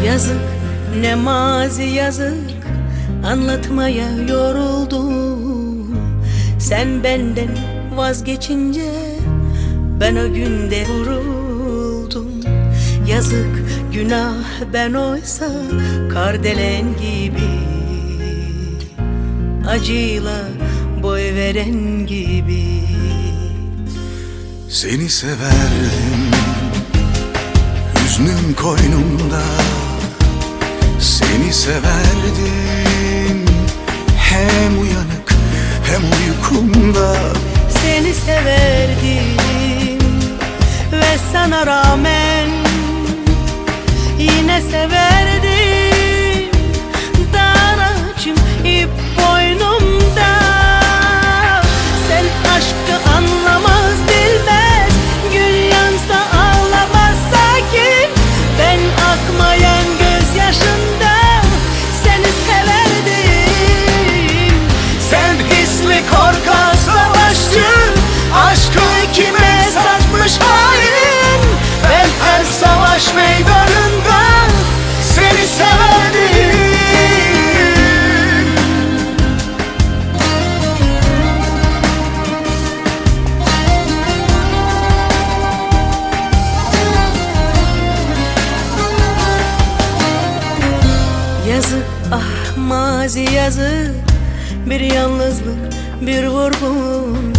Yazık ne mazi yazık, anlatmaya yoruldum. Sen benden vazgeçince ben o günde vuruldum. Yazık günah ben oysa kardelen gibi, acıyla boy veren gibi. Seni severdim, hüznüm koynumda. Seni severdim, hem uyanık hem uykumda. Seni severdim ve sana rağmen yine severdim. Dar ağacım ip boynumda. Sen aşkı anlamaz bilmez, gün yansa ağlamaz sakin. Ben akmayan gözyaşında seni severdim. Sen hisli korkak savaşçı, aşkı kime satmış hain. Ben her savaş meydanında seni severdim. Yazık ah mazi yazık, bir yalnızlık bir vurgun.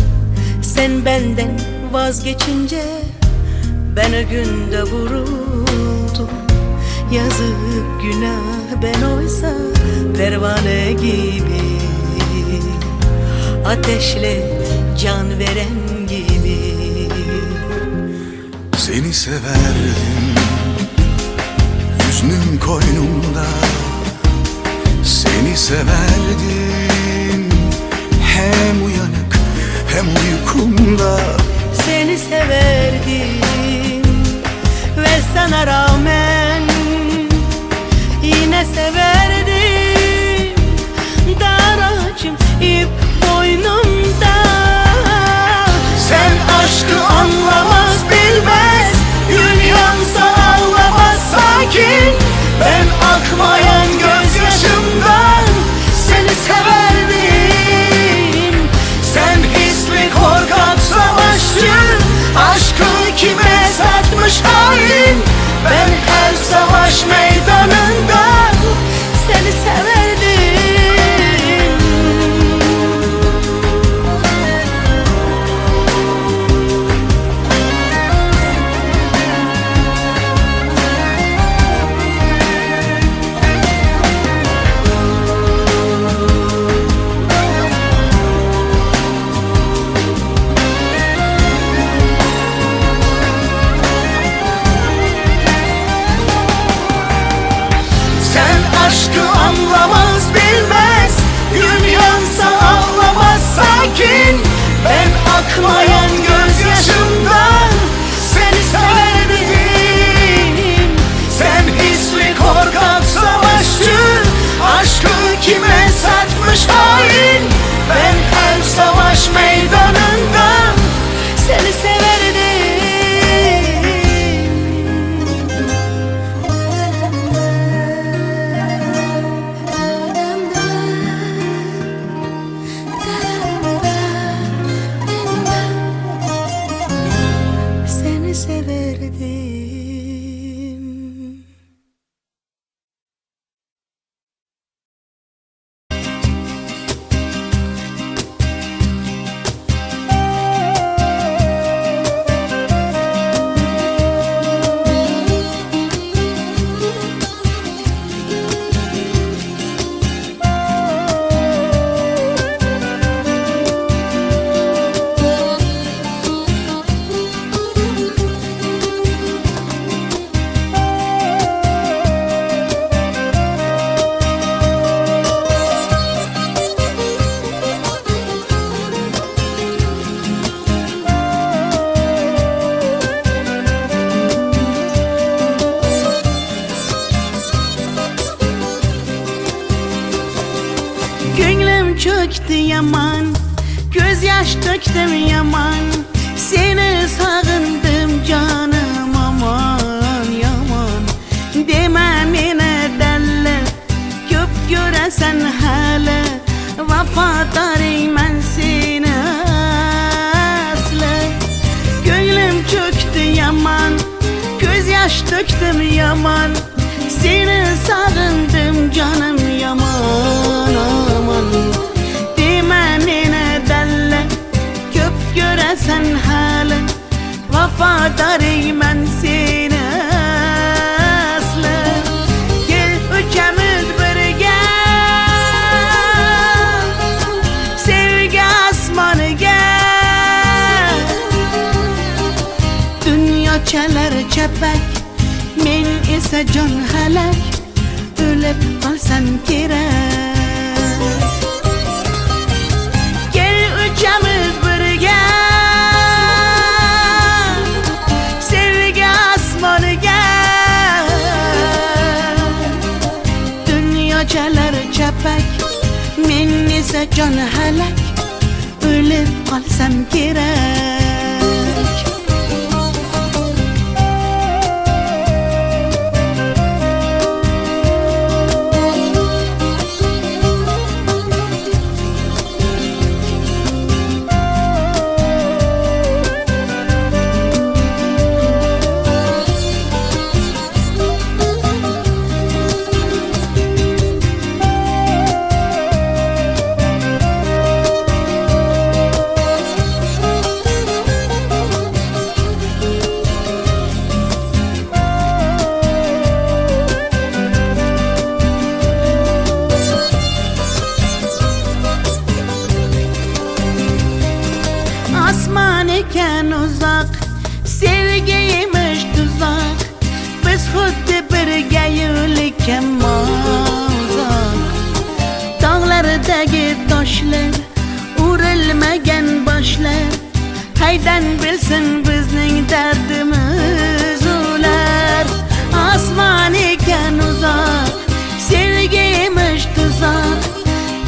Sen benden vazgeçince ben o günde vuruldum. Yazık günah ben oysa pervane gibi, ateşle can veren gibi. Seni severdim, hüznüm koynumda. Seni severdim, hem uyanık hem uykumda. Seni severdim ve sana rağmen yine severdim. Dar ağacım ip boynumda. Sen aşkı anlamaz bilmez, gün yansa ağlamaz sakin. Ben akmayan gözyaşımdan seni severdim. Sen hisli korkak savaşçı, aşkı kime satmış hain. Ben her savaş meydanında Seni severdim. aşkı anlamaz bilmez, gün yansa ağlamaz sakin. Ben akmayan gözyaşımdan seni severdim. Sen hisli korkak savaşçı, aşkı kime satmış hain. Ben her savaş meydanında Seni severdim. Seni severdim. Gönlüm çöktü yaman, gözyaş döktüm yaman. Seni sağındım canım aman yaman. Demem yine yaman Seni sağındım canım yaman aman Deme nene delle köp göresen hali Vafadarım ben seni aslı Gel üçümüz birge Sevgi asmanı gel Dünya çalar çepek Men ise can halak Ölüp kalsam gerek Gel üçümüz birge Sevgi asmanı gel Dünya çalar çepek Men ise can halak Ölüp kalsam gerek Asman eken uzak Sevgiymiş tuzak Biz xuddi birga yo'likken uzak Dağlardagi toshlar Urilmagan boshlar Qaydan bilsin bizning dardimiz ular Asman eken uzak Sevgiymiş tuzak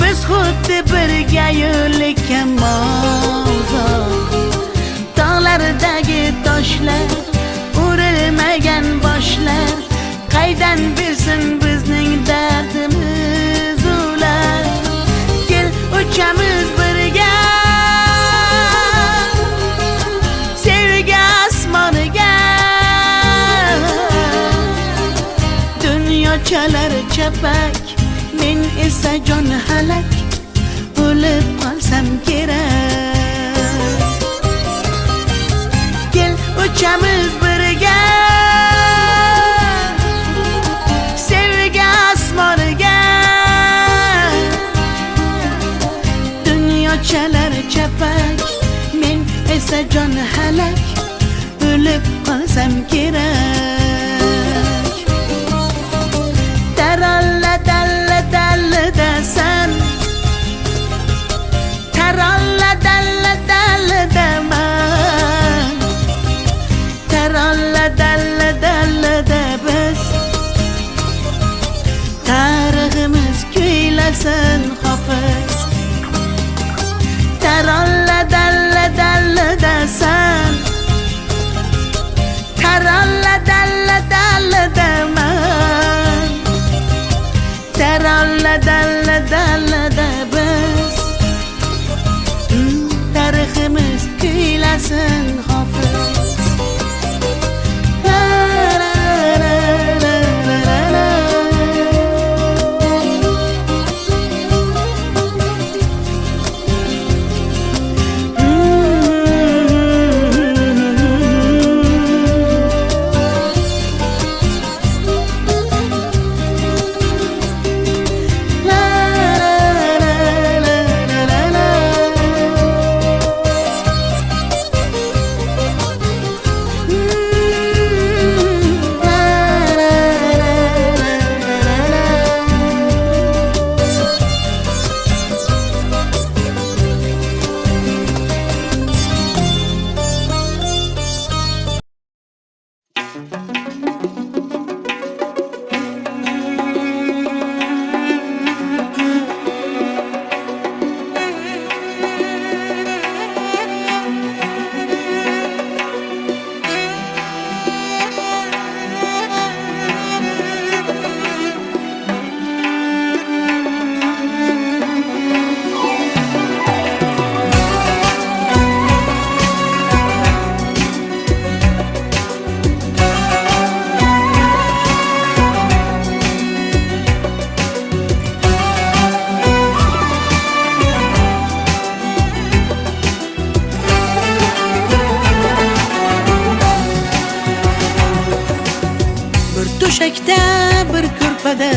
Biz xuddi birga yo'likken Dağlardagi toshlar Urilmagan boshlar Qaydan bilsin bizning dardimiz ular Gel uchamiz birga Sevgi asmoniga Dunyo chalar chapak Men esa jon halak O'lib qolsam kerak Uchamiz birga Sevgi asmoniga Dunyo chalar chapak Men esa jon halak O'lib qolsam kerak Taralla dalla dalla dasan Taralla dalla dalla daman Taralla dalla dalla da biz Tariximiz kuylasin hofiz Taralla dalla dalla da san Taralla dalla dalla da man Taralla dalla dalla da biz Tariximiz kuylasin hofiz bir ko'rpada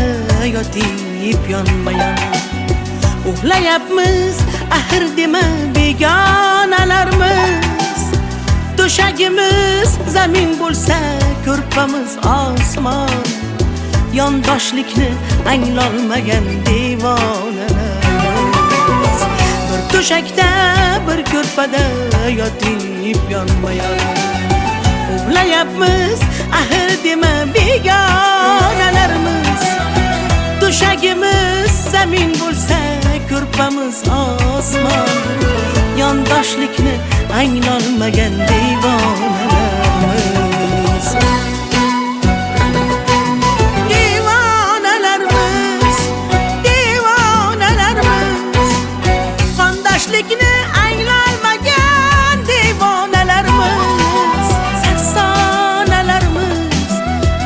yotib yonma-yon uxlayapmiz, axir dema begonalarmiz. To'shagimiz zamin bo'lsa, ko'rpamiz osmon. Yondoshlikni anglolmagan devonalarmiz. Bir to'shakda, bir ko'rpada yotib yonma-yon uxlayapmiz, axir dema begonalarmiz. To'shagimiz zamin bo'lsa, ko'rpamiz osmon. Yondoshlikni anglolmagan devonalarmiz. Devonalarmiz, devonalarmiz. Qondoshlikni anglolmagan devonalarmiz. Sarsonalarmiz,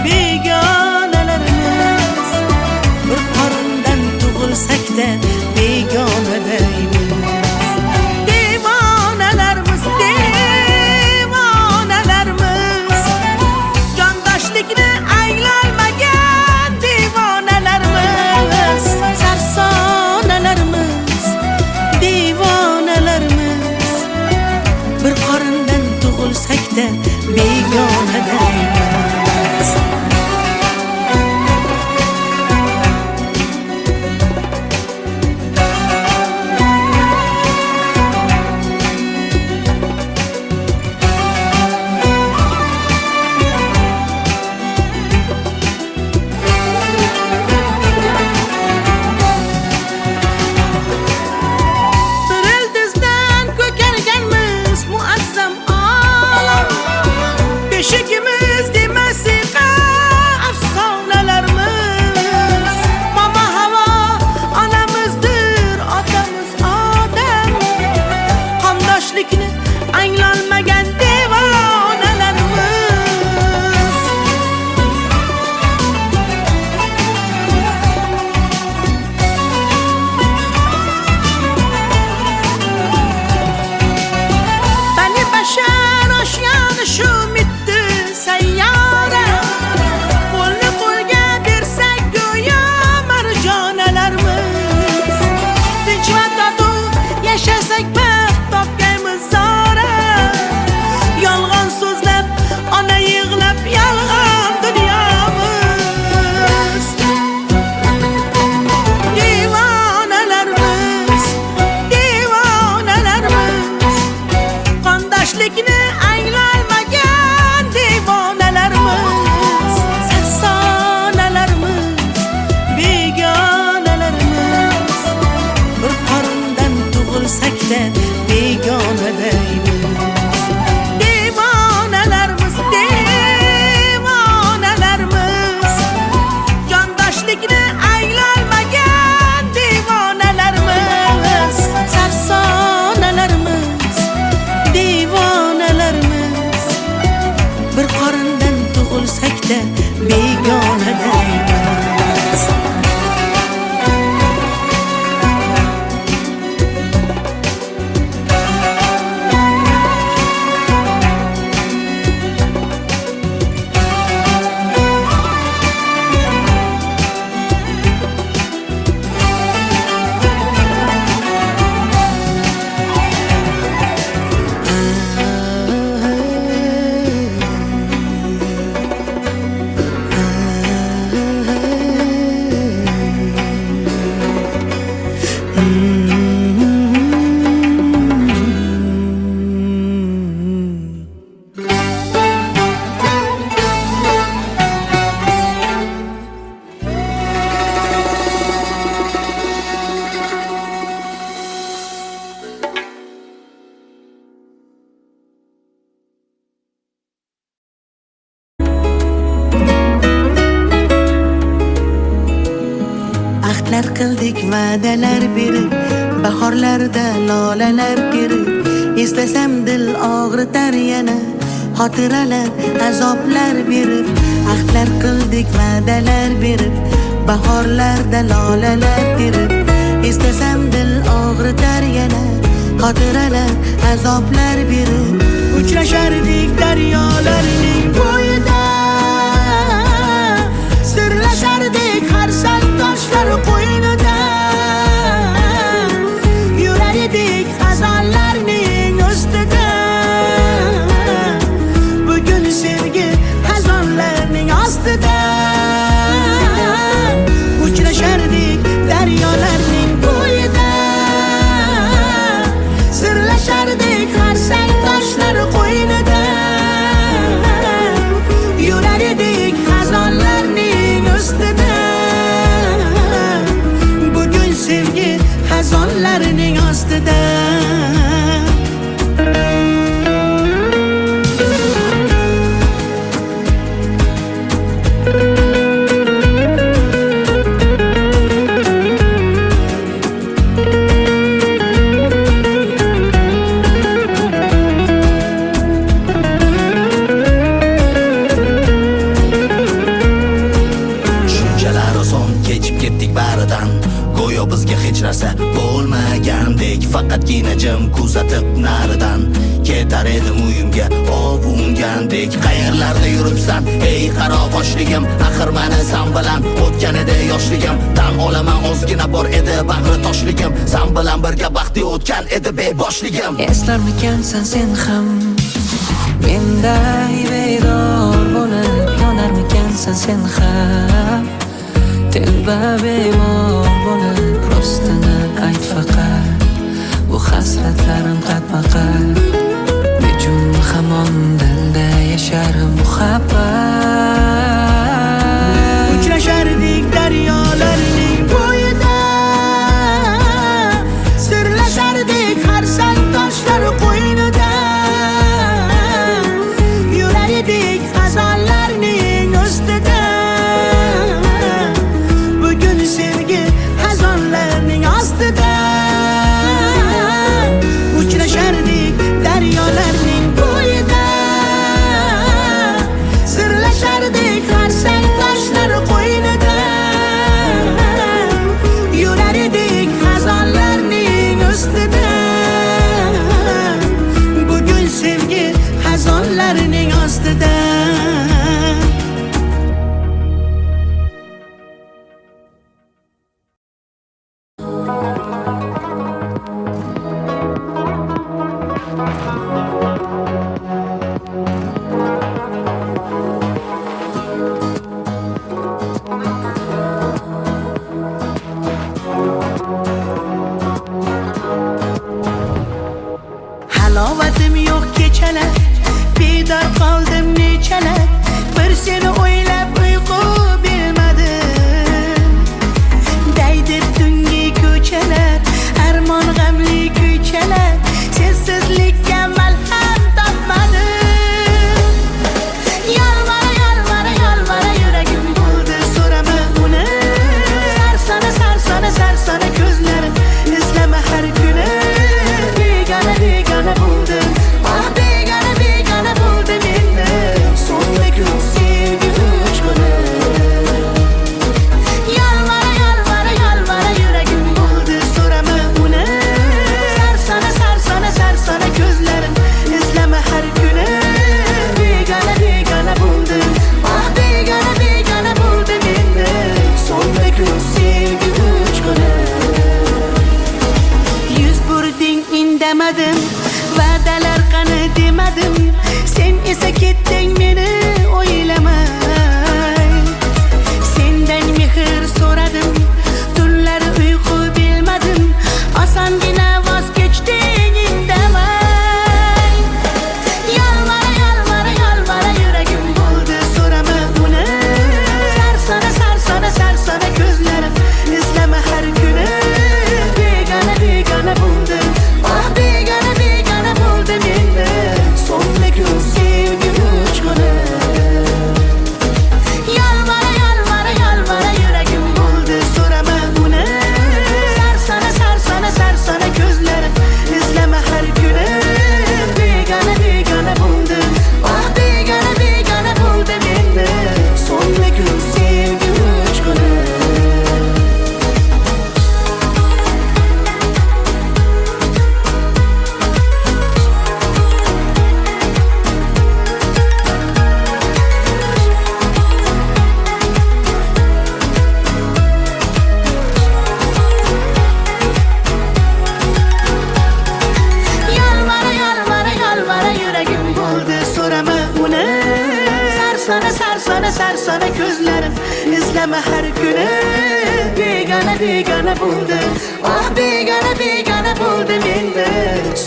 begonalarmiz. Bir qorindan tug'ilsak-da begona deymiz. Devonalarmiz, devonalarmiz. Jondoshlikni anglolmagan devonalarmiz. Sarsonalarmiz, devonalarmiz. Bir qorindan tug'ilsak-da begona deymiz. Beşikimiz demesiqa afsonalarimiz. Mama havo onamizdir, otamiz odam. Qondoshlikni anglolmagan devonalarimiz. Bani bashar oshgan shu sayyora. Qo'lni qo'lga bersak go'yo marjonalarimiz. Tinch va totuv yashasak baxt topgaymiz zora. Yolg'on so'zlab, ona yig'lab, yolg'on dunyomiz. Devonalarmiz, devonalarmiz. Qondoshlikni anglolmagan devonalarimiz. Sarsonalarimiz, begonalarimiz. Bir qorindan tug'ilsak-da begona deymiz. Devonalarimiz, devonalarimiz. Jondoshlikni anglolmagan devonalarimiz. Sarsonalarimiz, devonalarimiz. Bir qorindan tug'ilsak-da begona deymiz. Ahdlar qildik, va'dalar berib, bahorlarda lolalar terib. Eslasam dil og'ritar yana, xotiralar azoblar berib. Ahdlar qildik, va'dalar berib, bahorlarda lolalar terib. Eslasam dil og'ritar yana, xotiralar azoblar berib. Uchrashardik daryolarning bo'yida, sirlar baridan. Go'yo bizga hech narsa bo'lmagandek, faqatgina jim kuzatib naridan ketar edim uyimga ovungandek. Qayerlarda yuribsan ey qaro boshligim, axir meni san bilan o'tgan edi yoshligim. Tan olaman ozgina bor edi bag'ri toshligim, san bilan birga baxtli o'tgan edi beboshligim. Eslarmikansan sen ham menday bedor bo'lib, yonarmikansan sen ham telba bemor bo'lib. Rostini ayt faqat, bu hasratlarim qatma-qat, nechun hamon dilda yashar muhabbat. Uchrashardik daryolarning bo'yida, sirlashardik har sang toshlar qo'ynida, yurar edik xazonlarning ustida. Bugun sevgi xazonlarning ostida. Uchrashardik daryolarning bo'yida, sirlashardik har sang toshlar qo'ynida, yurar edik xazonlarning ustida. Bugun sevgi xazonlarning ostida. Halovatim yo'q kechalar, bedor qoldim nechalar. Bir seni o'ylab uyqu bilmadim. Daydi tungi ko'chalar, armon g'amli kuychalar. Sensizlikka malham topmadim. Yolvora, yolvora, yolvora yuragim bo'ldi, so'rama uni. Sarsona, sarsona, sarsona ko'zlarim, izlama har kuni. Begona, begona bo'ldim, ah begona, begona bo'ldim endi. So'nggi kun sevgi uchquni. Yolvora, yolvora, yolvora yuragim bo'ldi, so'rama uni. Sarsona, sarsona, sarsona ko'zlarim, izlama har kuni. Begona, begona bo'ldim, ah begona, begona bo'ldim endi. So'nggi kun sevgi uchquni. Yuz burding indamadim, va'dalar qani demadim. Sen esa ketding meni o'ylamay. Sendan mehr so'radim, tunlari uyqu bilmadim. Osongina voz kechding indamay. Yolvora, yolvora, yolvora yuragim bo'ldi, so'rama uni. Sarsona, sarsona, sarsona ko'zlarim, izlama har kuni. Begona, begona bo'ldim, ah begona, begona bo'ldim endi. So'nggi kun sevgi uchquni. Yolvora, yolvora, yolvora yuragim bo'ldi, so'rama uni. Sarsona, sarsona, sarsona ko'zlarim, izlama har kuni. Begona, begona bo'ldim, ah begona, begona bo'ldim endi. So'nggi kun sevgi uchquni. Yolvora, yolvora, yolvora yuragim bo'ldi, so'rama uni. Sarsona, sarsona, sarsona ko'zlarim, izlama har kuni. Begona, begona bo'ldim, ah begona, begona bo'ldim endi.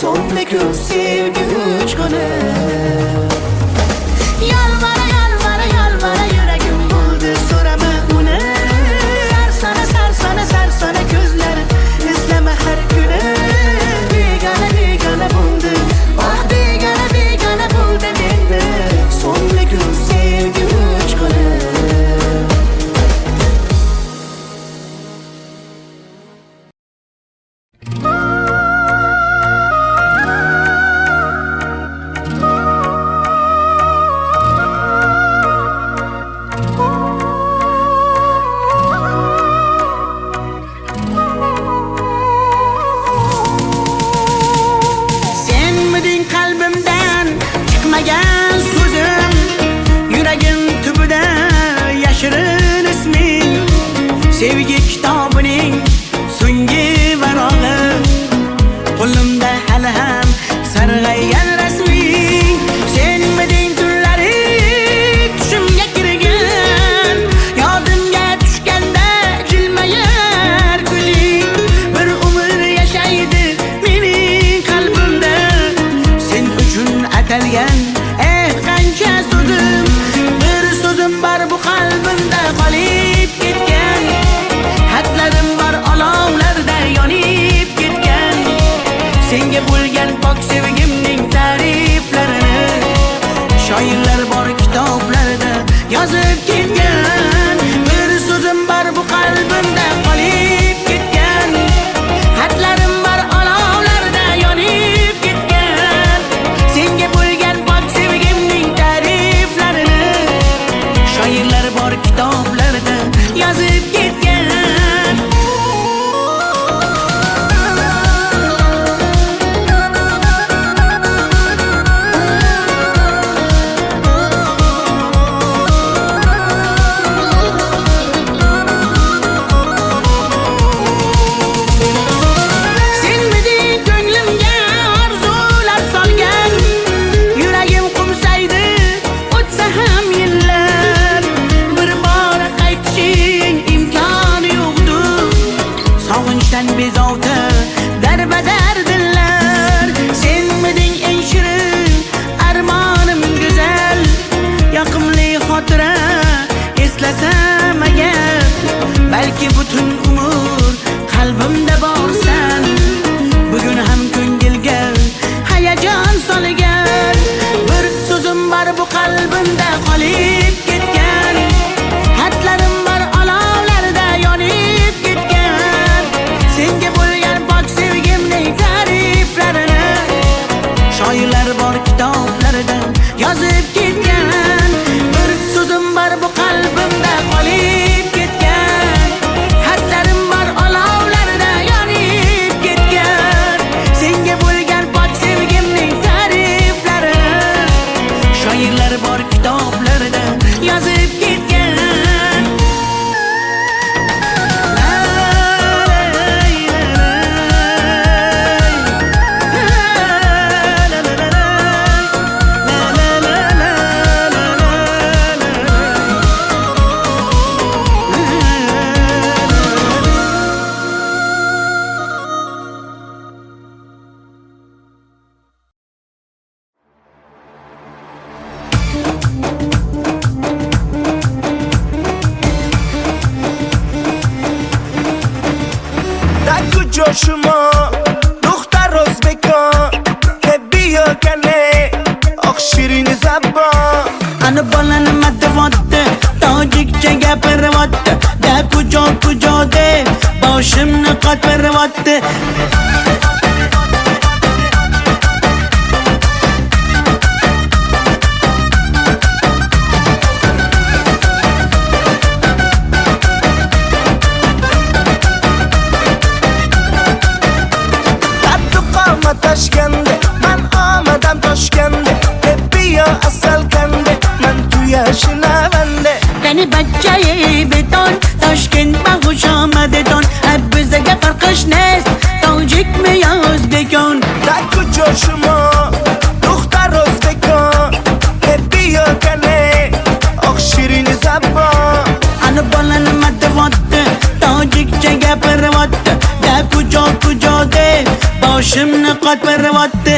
So'nggi kun sevgi uchquni. Yolvora, yolvora, yolvora yuragim bo'ldi, so'rama uni. Sarsona, sarsona, sarsona ko'zlarim, izlama har kuni. Begona, begona bo'ldim, ah begona, begona bo'ldim endi. So'nggi kun sevgi uchquni. شما دختر o'zbekon بیا کنه آخ شیرین زبان Ana bolani madavotti tojikcha gapiryapti da kujo deb boshimni qotiryapti Toshkanda man omadam Toshkanda bia asal kanda man tu yashnavanda Qani bachchayi beton Toshkent bag'ush omadidon bizga farqish nes tojikmi yo o'zbekon da kujo shuma دختر o'zbekon bia kane oq shirin zabon Ana bolani madavotti tojikcha gapiryapti da kujo deb boshimni qotiryapti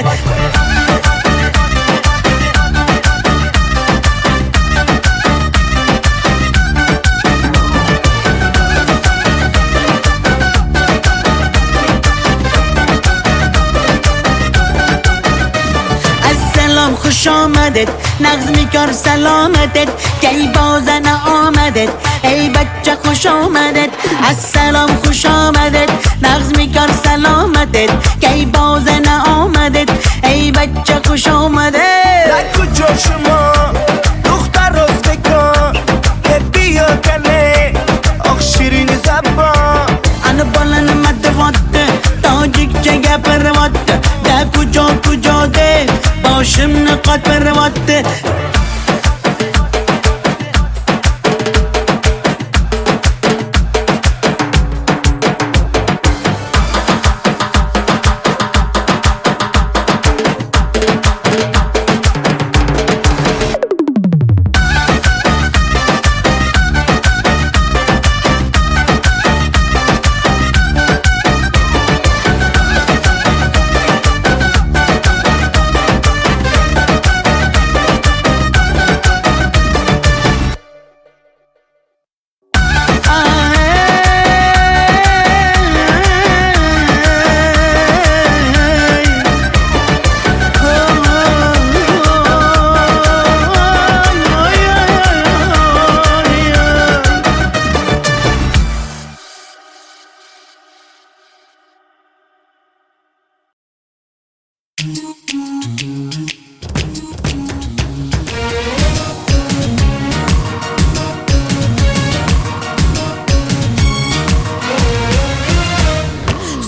Assalom xush omaded nag'zmi kor salomatet kay bozana omadet ey bachcha xush omadet Assalom xush omadet nag'zmi kor salomatet kay bozana omadet ey bachcha xush omadet da kujo shuma دختر o'zbekon bia kane oq shirin zabon Ana bolani madavotti tojikcha gapiryapti da kujo deb boshimni qotiryapti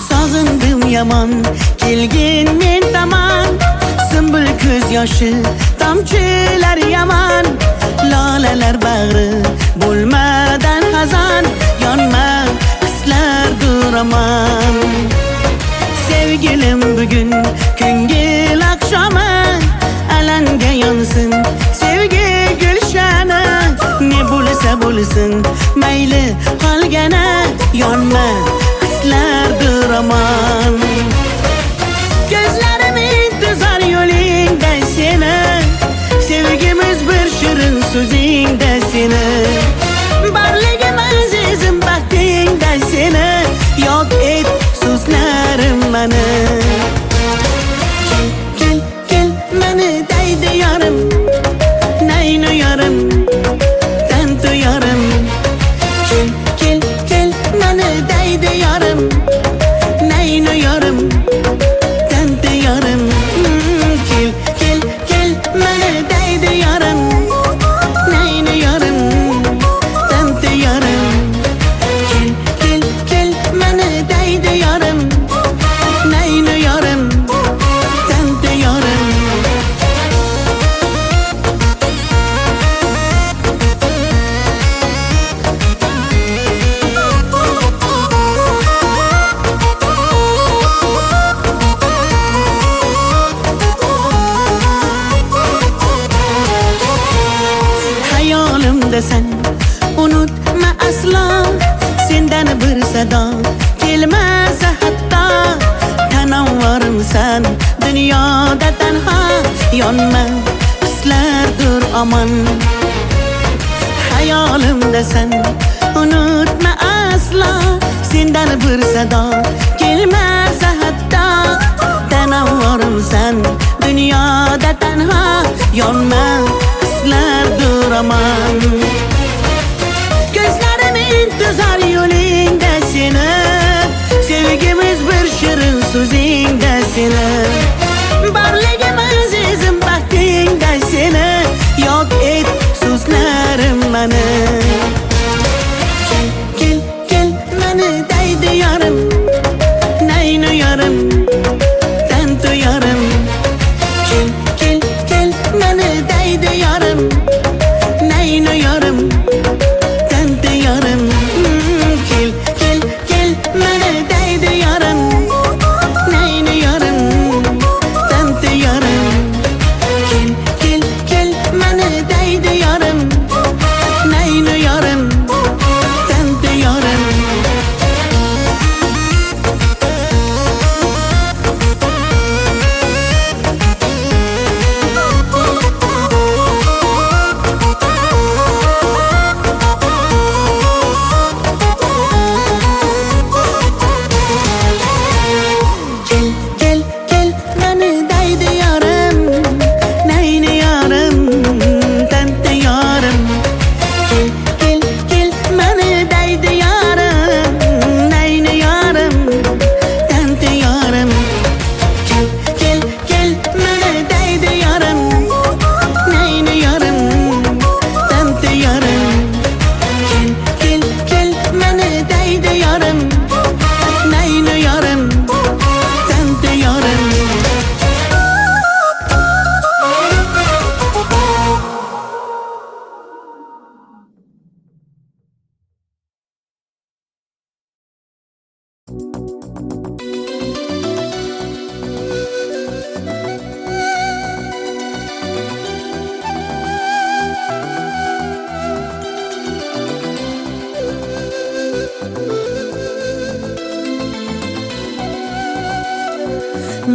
Sog'indim yomon kelgin men tomon Sumbul ko'z yoshi tomchilar yomon Lolalar bag'ri bo'lmadan xazon Yonma hislar duraman Sevgilim bugun ko'ngil oqshomi Alanga yonsin sevgi gulshani Ne bo'lsa bo'lsin mayli qolgani Yonma hislar duraman Gözlerim intizor yo'lingda seni Sevgimiz bir shirin so'zingda seni Barligim azizim baxtingda seni Yok et so'zlarim mani Kel mani daydi yorim Naynu yorim Tantu yorim Kel mani daydi yorim Naynu yorim Tantu yorim Kel mani daydi yorim Naynu yorim Tantu yorim Kel mani daydi yorim Naynu yorim Tantu yorim Sen unutma aslo sendan bir sado kelmasa hatto tanavvurimsan dunyoda tanho yonma hislardir omon hayolimda sen unutma aslo sendan bir sado kelmasa deydi yarim, nayni yarim, tanto yarim. Kel, kel, kel, mani deydi yarim, nayni yarim, tanto yarim. Kel, kel, kel, mani deydi yarim, nayni yarim, tanto yarim. Kel, kel, kel, mani deydi yarim, nayni yarim, tanto yarim. Kel, kel, kel, mani deydi yarim, nayni yarim, tanto yarim. Kel, kel, kel, mani deydi yarim, nayni yarim, tanto yarim. Kel, kel, kel, mani deydi yarim, nayni yarim, tanto yarim. Kel, kel, kel, mani deydi yarim, nayni yarim, tanto yarim.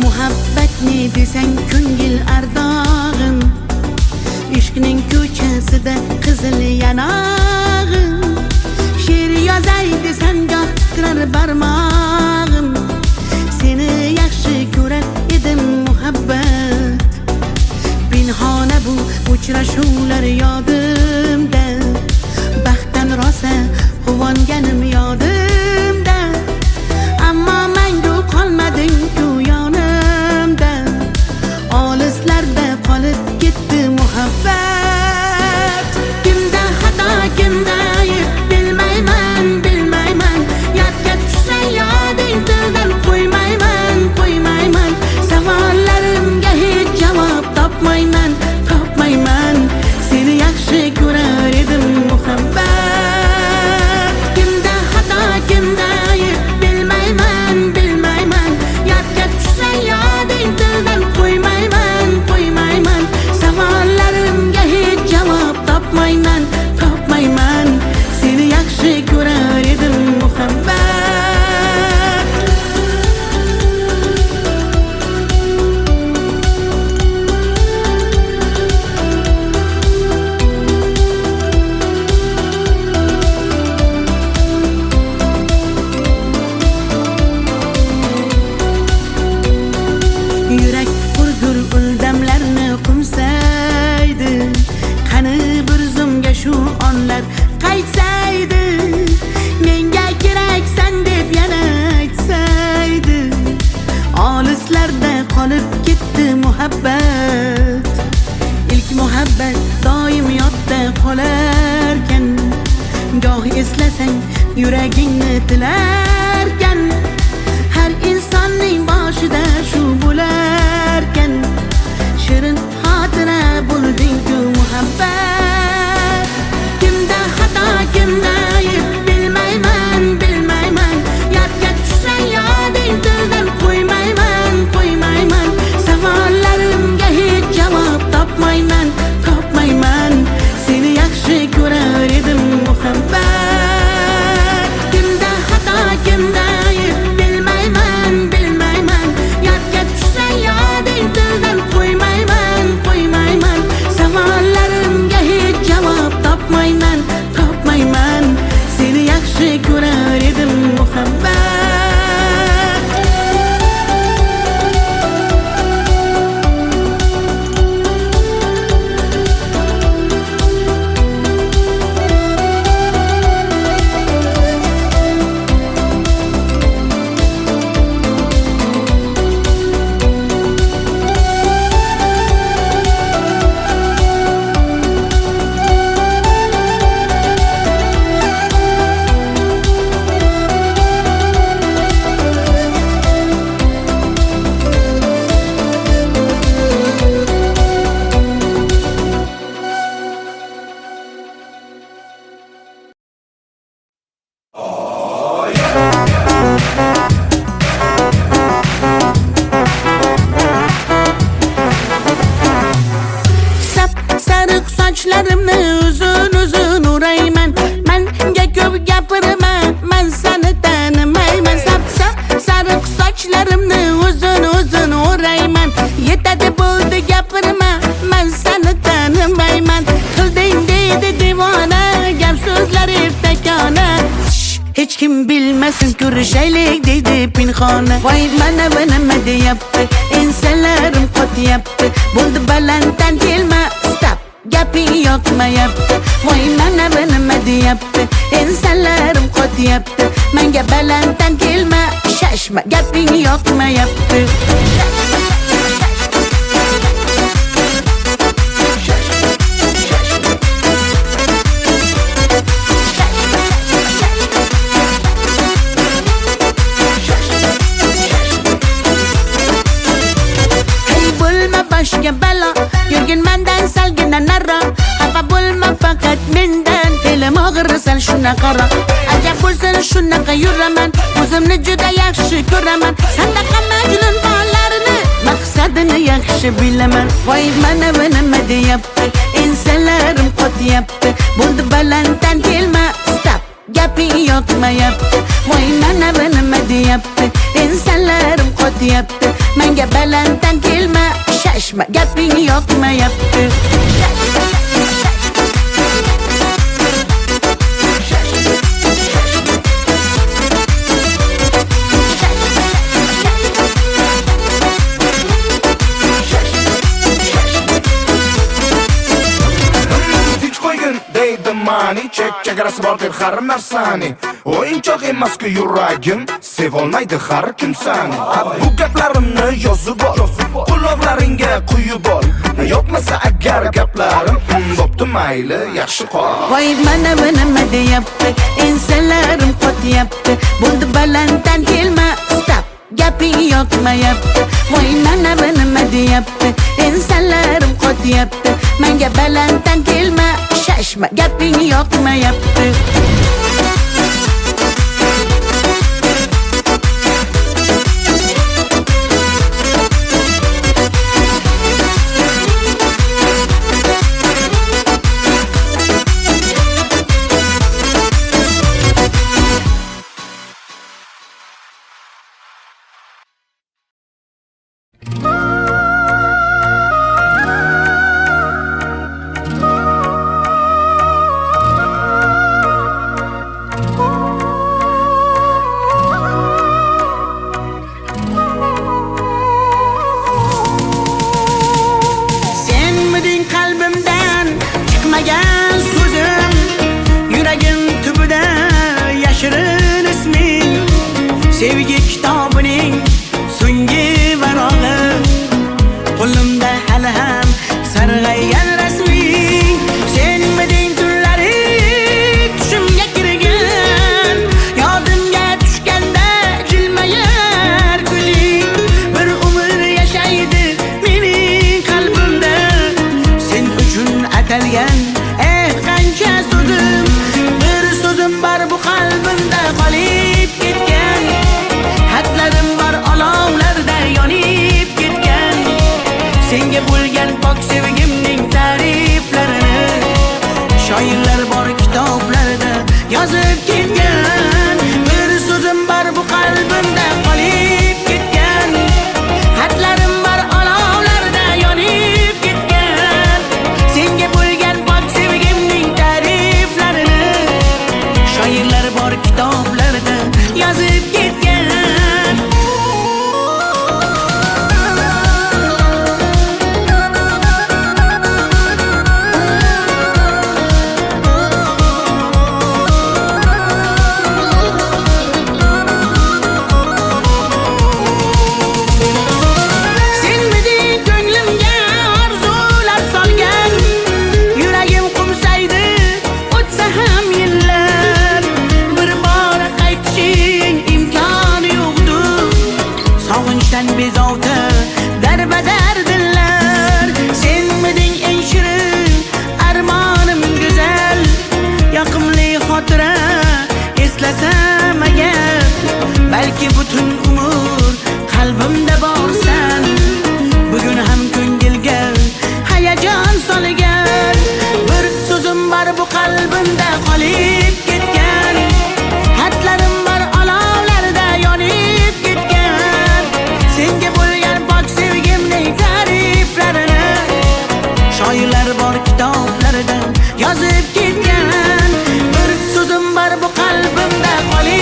Muhabbat ne desang ko'ngil ardog'im, ishqning ko'chasida qizil yanog'im. She'r yozay desam goh titrar barmog'im, seni yaxshi ko'rar edim muhabbat. Pinhona bu uchrashuvlar yodimda, baxtdan rosa quvonganim yodimda. Ammo mangu qolmading-ku yonimda, olislarda qolib ketdi muhabbat. Kimda xato, kimda ayb bilmayman, bilmayman. Yodga tushsa yoding tildan qo'ymayman, qo'ymayman. Savollarimga hech javob topmayman, topmayman. Seni yaxshi ko'rar edim muhabbat. Kimda xato, kimda ayb bilmayman, bilmayman. Yodga tushsa yoding tildan qo'ymayman, qo'ymayman. Savollarimga hech javob topmayman, topmayman. Seni yaxshi ko'rar edim muhabbat. Yurak hurgur uldamlarni qumsaydi, qani bir zumga shu onlar qaytsaydi. Menga keraksan deb yana aytsaydi, olislarda qolib ketdi muhabbat. Ilk muhabbat doim yodda qolarkan, goh eslasang yuragingni tilarkan. Har insonning boshida shu bo'larkan, shirin xotira bo'lding-ku muhabbat. Kimda xato, kimda ayb bilmayman, bilmayman. Yodga tushsa yoding tildan qo'ymayman, qo'ymayman. Savollarimga hech javob topmayman, topmayman. Seni yaxshi ko'rar edim muhabbat. Kimda xato, kimda ayb bilmayman, bilmayman. Yodga tushsa yoding tildan qo'ymayman, hech kim bilmasin ko'rishaylik deydi pinhona. Voy mana bu nima deyapti, ensalarim qotyapti. Bo'ldi balanddan kelma, stop, gaping yoqmayapti. Voy mana bu nima deyapti, ensalarim qotyapti. Menga balanddan kelma, shashma, gaping yoqmayapti. Boshga balo, yurgin mendan salgina naro. Xafa bo'lma faqat mendan, fe'lim og'ir sal shuna qaro. Ajab bo'lsin shunaqa yuraman, o'zimni juda yaxshi ko'raman. Sandaqa majnun bolalarni maqsadini yaxshi bilaman. Voy mana bu nima deyapti, ensalarim qotyapti. Bo'ldi balanddan kelma, stop, gaping yoqmayapti. Voy mana bu nima deyapti, ensalarim qotyapti. Menga balanddan kelma, shashma, gaping yoqmayapti. Deydi mani, chegarasi bor deb har narsani. O'yinchoq emas-ku yuragim, sevolmaydi har kim sani. Bu gaplarimni yozib ol, quloqlaringga quyib ol. Yo'qmasa agar gaplarim, bo'pti mayli, yaxshi qol. Voy mana bu nima deyapti, ensalarim qotyapti. Bo'ldi balanddan kelma, stop, gaping yoqmayapti. Voy mana bu nima deyapti, ensalarim qotyapti. Menga balanddan kelma, shashma, gaping yoqmayapti. So'zim yuragim tubida yashirin isming, sevgi kitobining so'nggi varog'i. Qo'limda hali ham sarg'aygan rasming, senmiding tunlari tushimga kirgan, yodimga tushganda jilmayar ko'zing. Bir umr yashaydi mening qalbimda, sen uchun atalgan qancha so'zim. Bir so'zim bor bu qalbimda qolib ketgan, xatlarim bor olovlarda yonib ketgan. Senga bo'lgan pok sevgimning ta'riflarini shoirlar bor kitoblarda yozib ketgan. Bir so'zim bor bu qalbimda qolib ketgan, xatlarim bor olovlarda yonib ketgan. Senga bo'lgan pok sevgimning ta'riflarini shoirlar bor kitoblarda yozib ketgan. Bezovta darbadar dillar, senmiding eng shirin armonim go'zal. Yoqimli xotira eslasam agar, balki butun umr qalbimda borsan. Bugun ham ko'ngilga hayajon solgan, bir so'zim bor bu qalbimda qolib ketgan. Xatlarim bor olovlarda yonib ketgan. Senga bo'lgan pok sevgimning ta'riflarini shoirlar bor kitoblarda yozib ketgan. Bir so'zim bor bu qalbimda qolib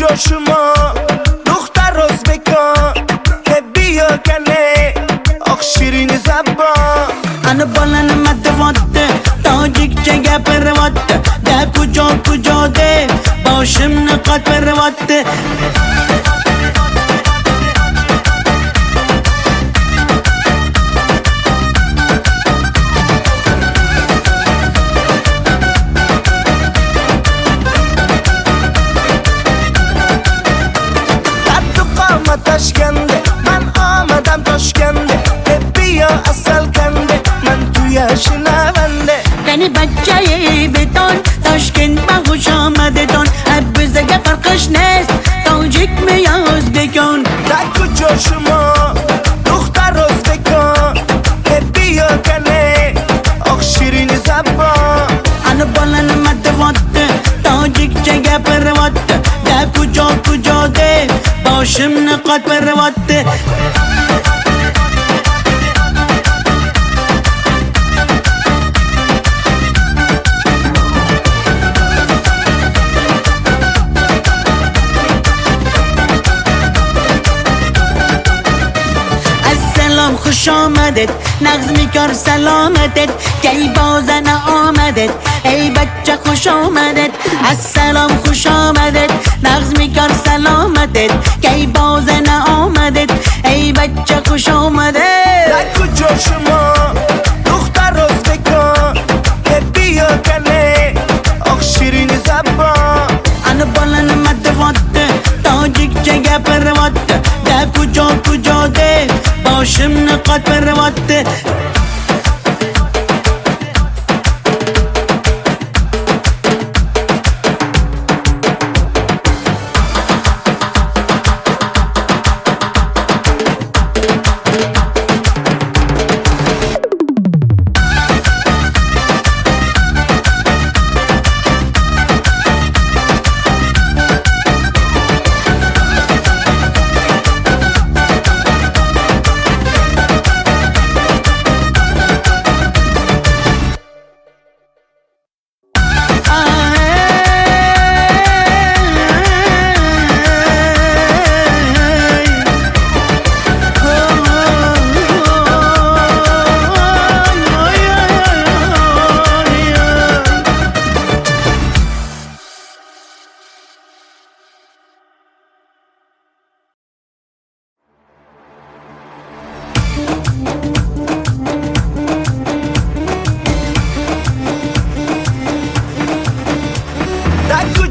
joshimo دختر o'zbekon بیا کنه آخ شیرین زبان Ana bolani madavotti tojikcha gapiryapti da kujo deb boshimni qotiryapti Tashkende man omadam toshkende biya asal kande man tuya shinavande Beni bachchayi beton Toshkent bag'ush omadidon Bizga farqish nest tojikmi yo o'zbekon Daku joshimo دختر o'zbekon biya kane oq shirin zabon Ana bolani madavotti tojikcha gapiryapti da kujo deb boshimni qotiryapti Assalom xush omaded nag'zmi kor salomatet kay bozana omadet ey bachcha xush omadet Assalom xush omadet nag'zmi kor salomatet kay bozana omadet ey bachcha xush omadet Daku joshimo دختر o'zbekon biya kane oq shirin zabon Ana bolani madavotti tojikcha gapiryapti da kujo deb boshimni qotiryapti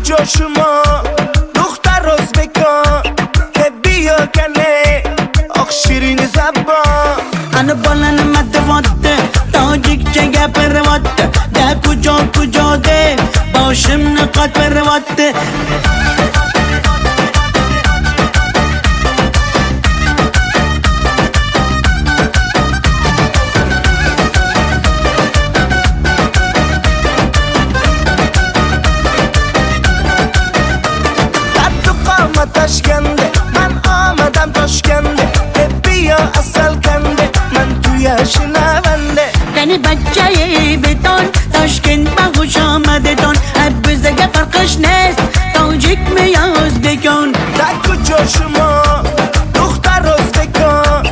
joshimo دختر o'zbekon biya kane oq shirin zabon Ana bolani madavotti tojikcha gapiryapti da kujo deb boshimni qotiryapti Tashkende man omadam toshkende biya asal kande man tuya shinavande Beni bachchayi beton Toshkent bag'ush omadidon Bizga farqish nest tojikmi yo o'zbekon Daku joshimo دختر o'zbekon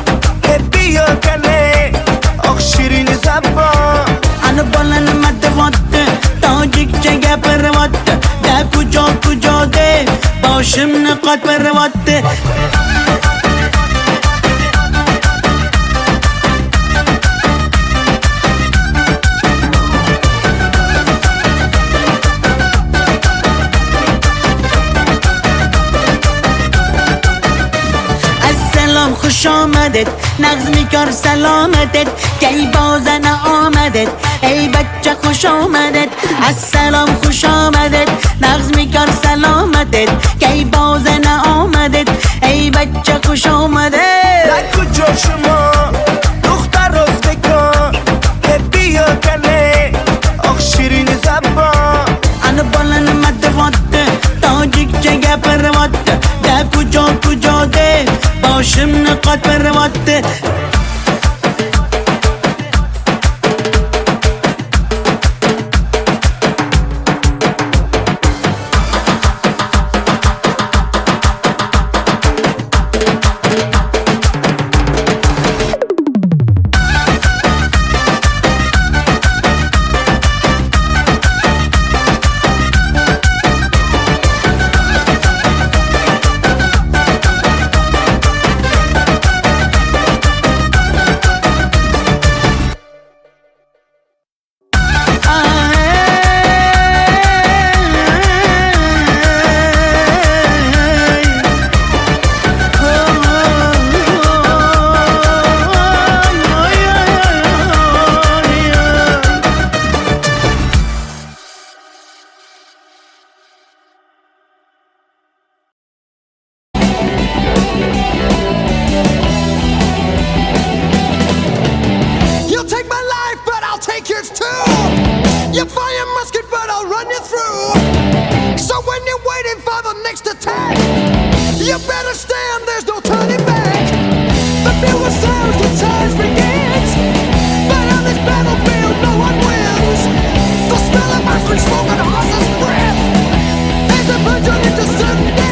biya kane oq shirin zabon Ana bolani madavotti tojikcha gapiryapti da kujo deb boshimni qotiryapti Assalom xush omadet nag'zmi kor salomatet kay bozana omadet ey bachcha xush omadet Assalom xush omadet nag'zmi kor salomatet kay bozana omadet ey bachcha xush omadet Daku joshimo دختر o'zbekon biya kane oq shirin zabon Ana bolani madavotti tojikcha gapiryapti da kujo deb boshimni qotiryapti I'll run you through. So when you're waiting for the next attack, you better stand, there's no turning back. The bugle sounds, the charge begins, but on this battlefield no one wins. The smell of ice cream smoke and a horse's breath as a virgin into sudden death.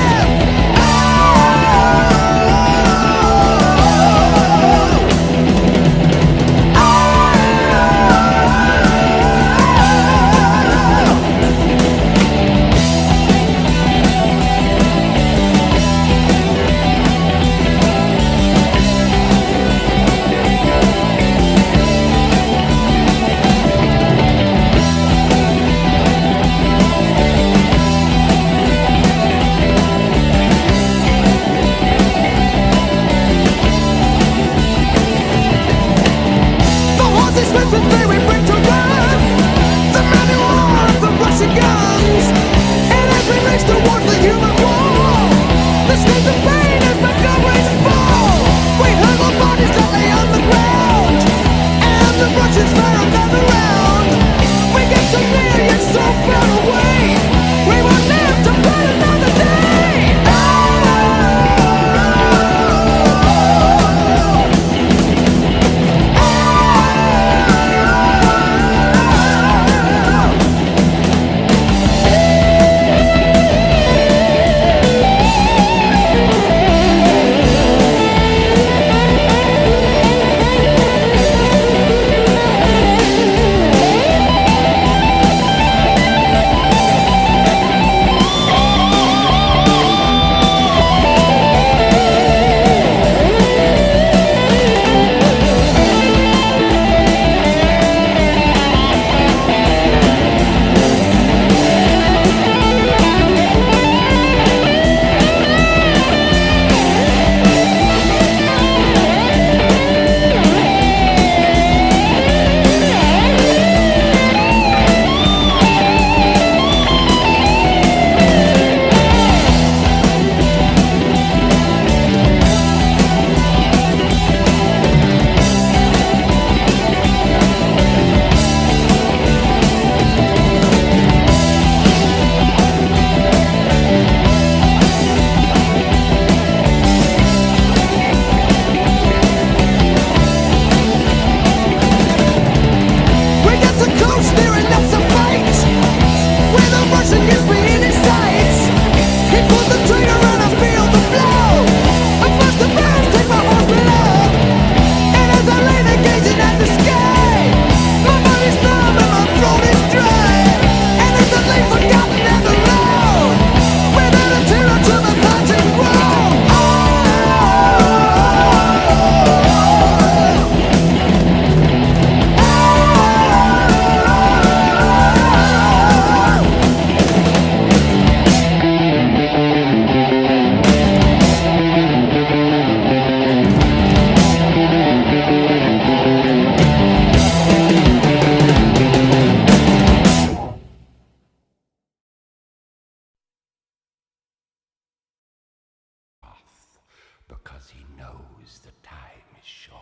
because he knows the time is short.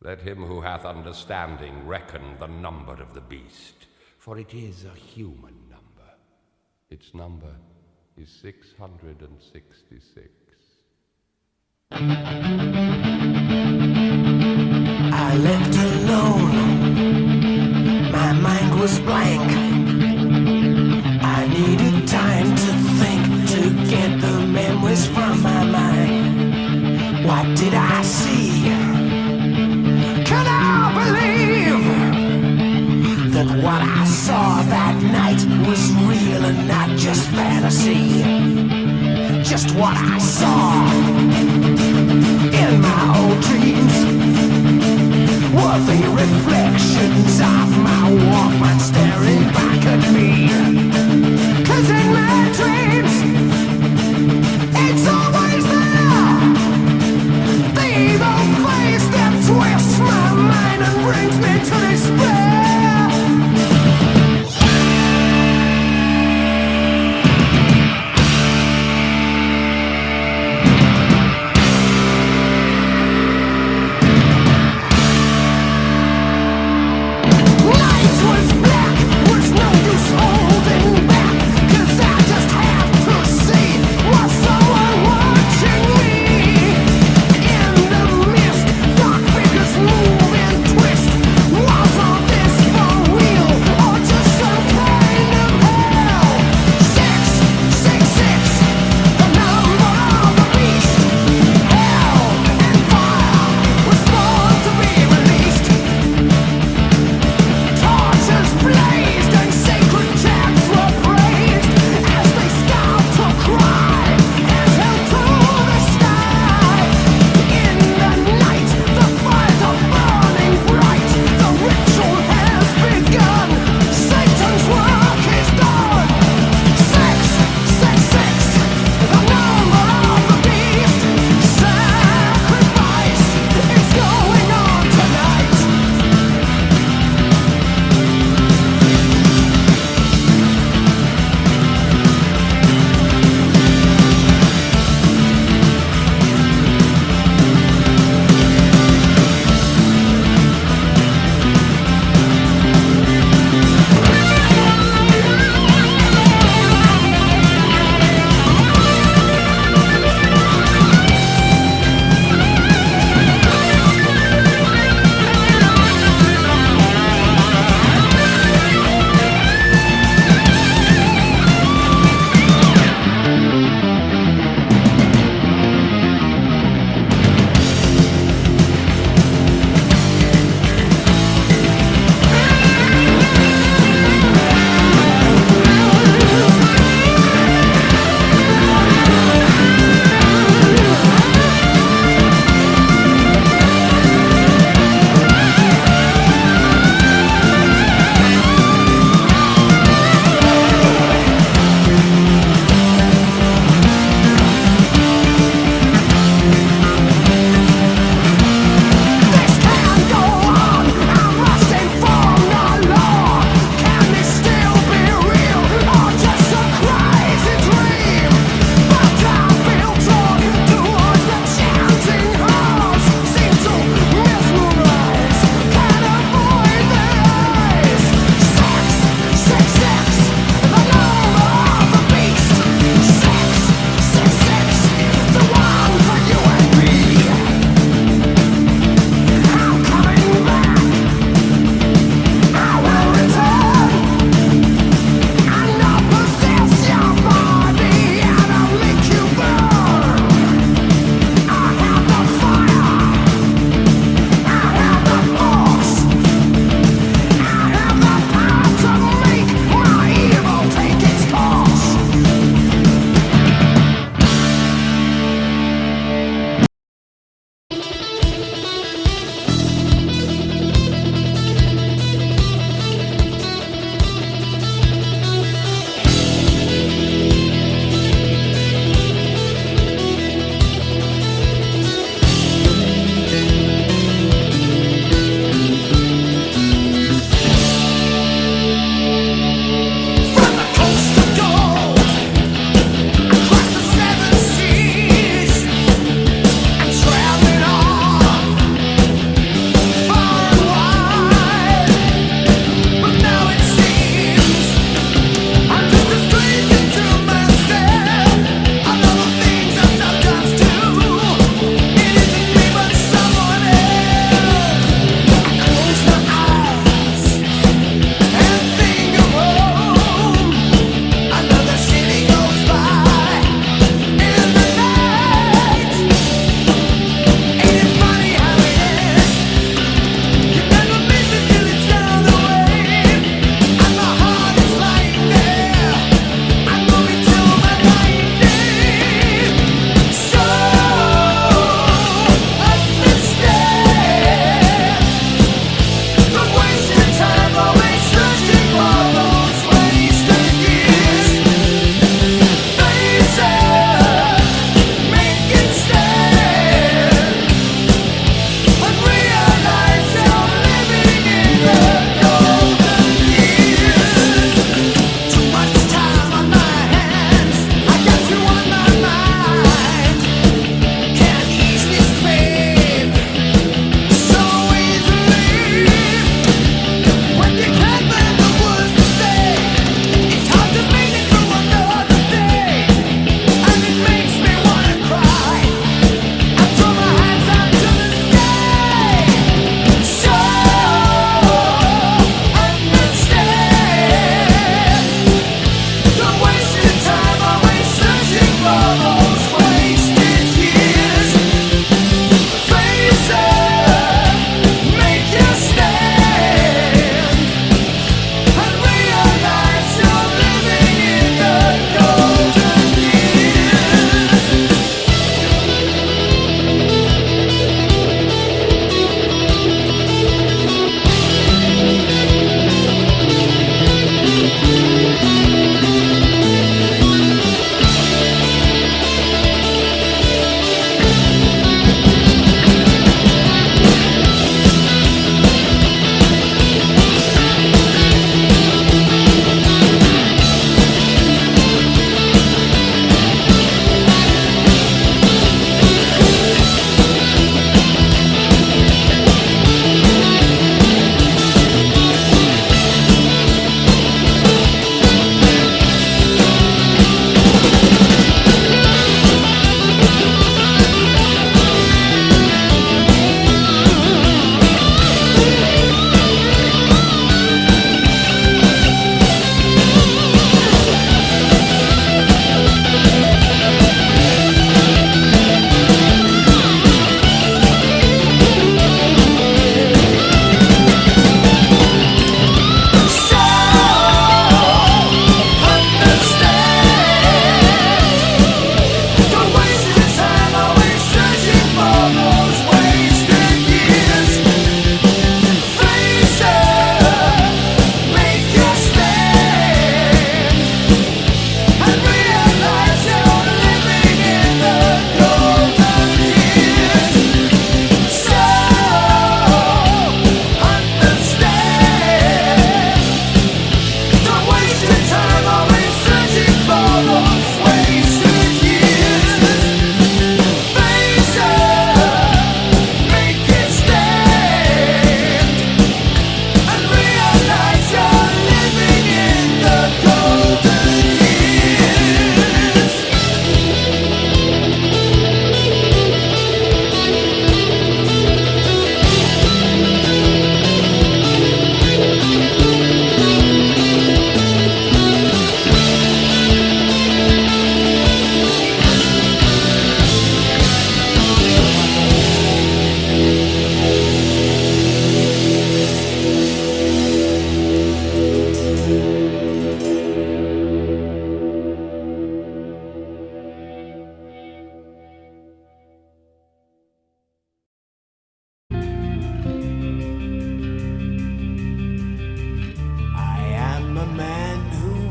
Let him who hath understanding reckon the number of the beast, for it is a human number. Its number is 666. I left alone, my mind was blank. I needed time to think, to get the memories from my mind. What did I see? Can I believe that what I saw that night was real and not just fantasy? Just what I saw in my old dreams were the reflections of my Walkman staring back at me. 'Cause in my dreams, it's always there, the evil face that twists my mind and brings me to despair. Night was black.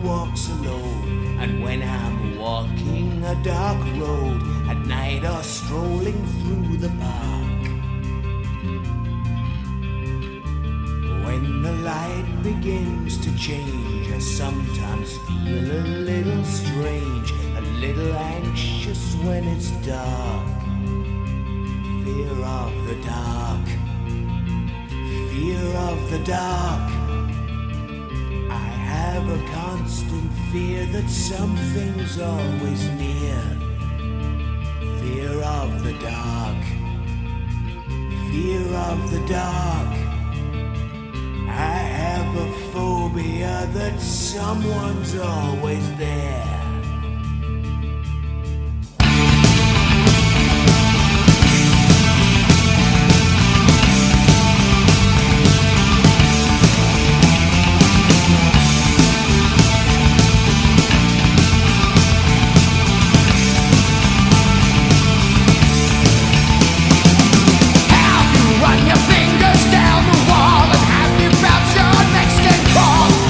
walks alone, and when I'm walking a dark road at night or strolling through the park, when the light begins to change, I sometimes feel a little strange, a little anxious when it's dark. Fear of the dark, fear of the dark. I have a constant fear that something's always near. Fear of the dark, fear of the dark. I have a phobia that someone's always there.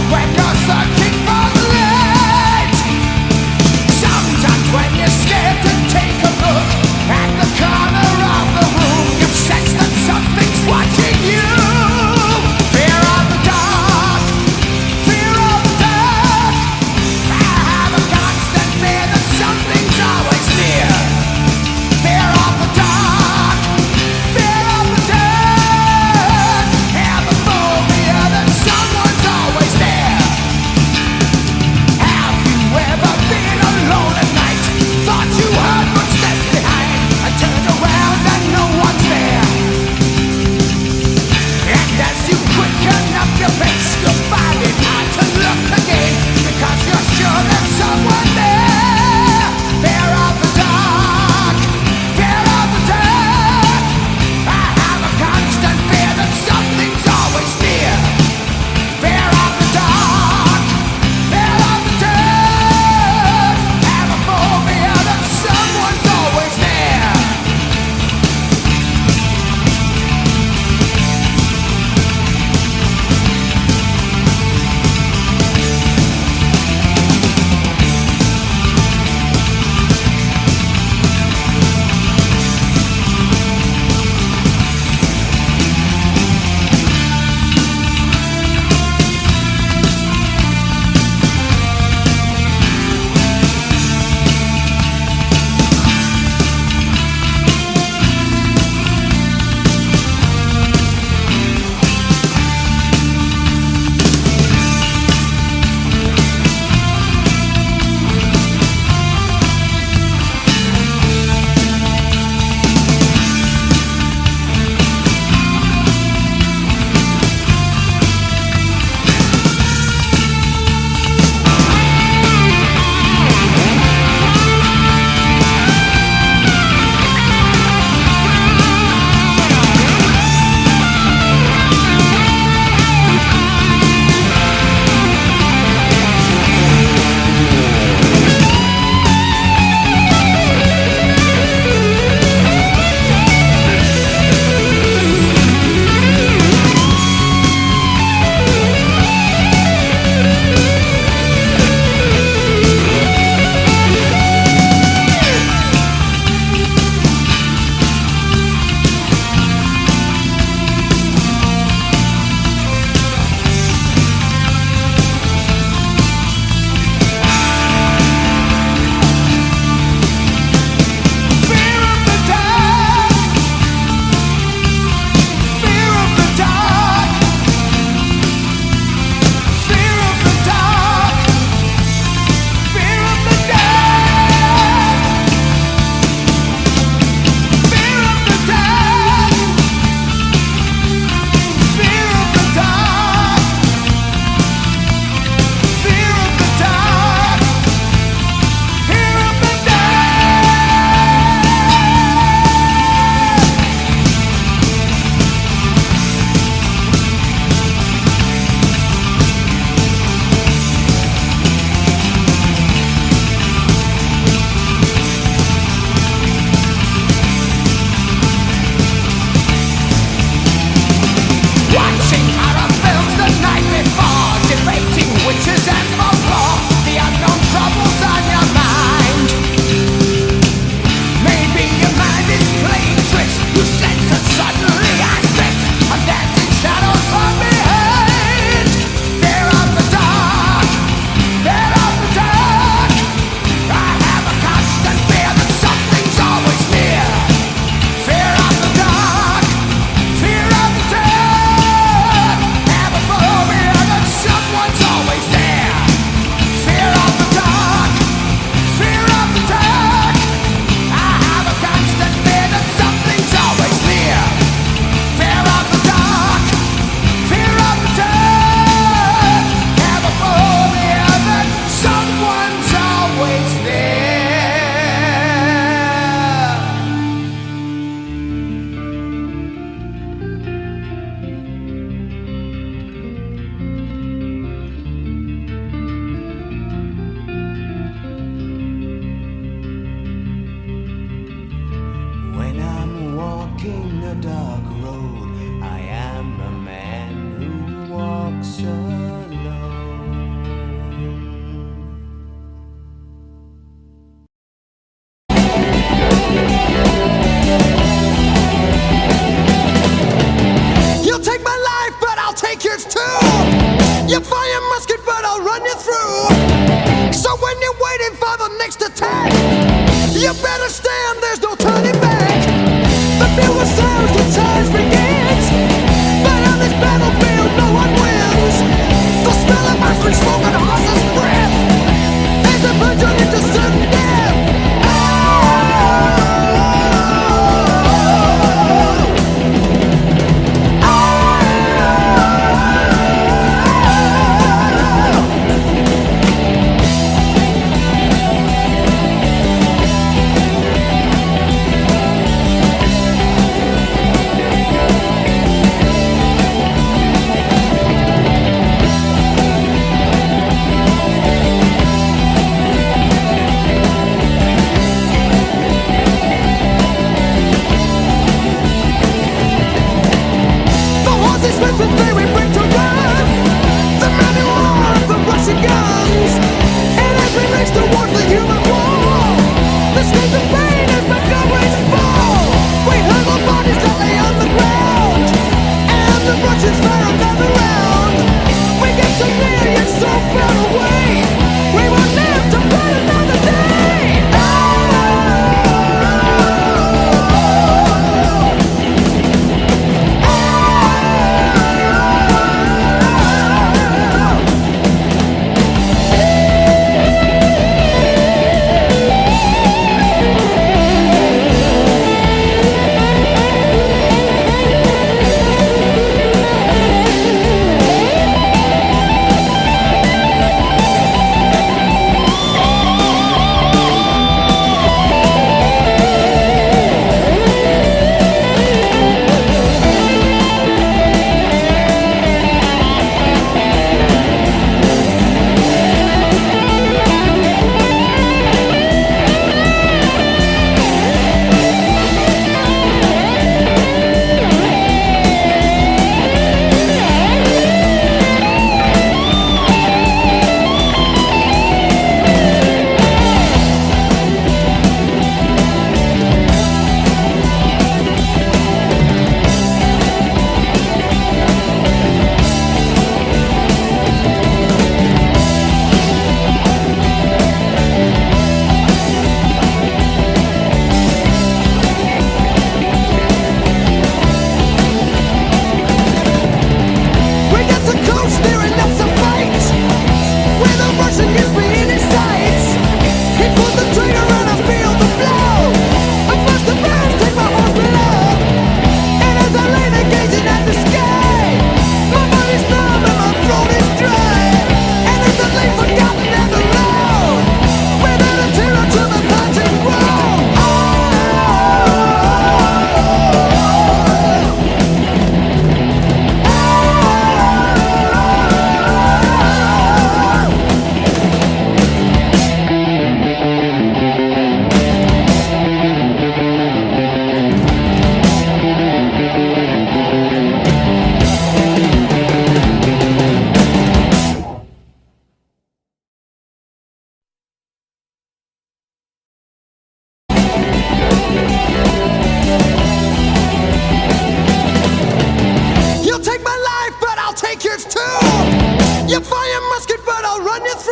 When you're searching for the light,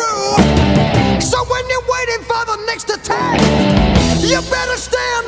through. So when you're waiting for the next attack, you better stand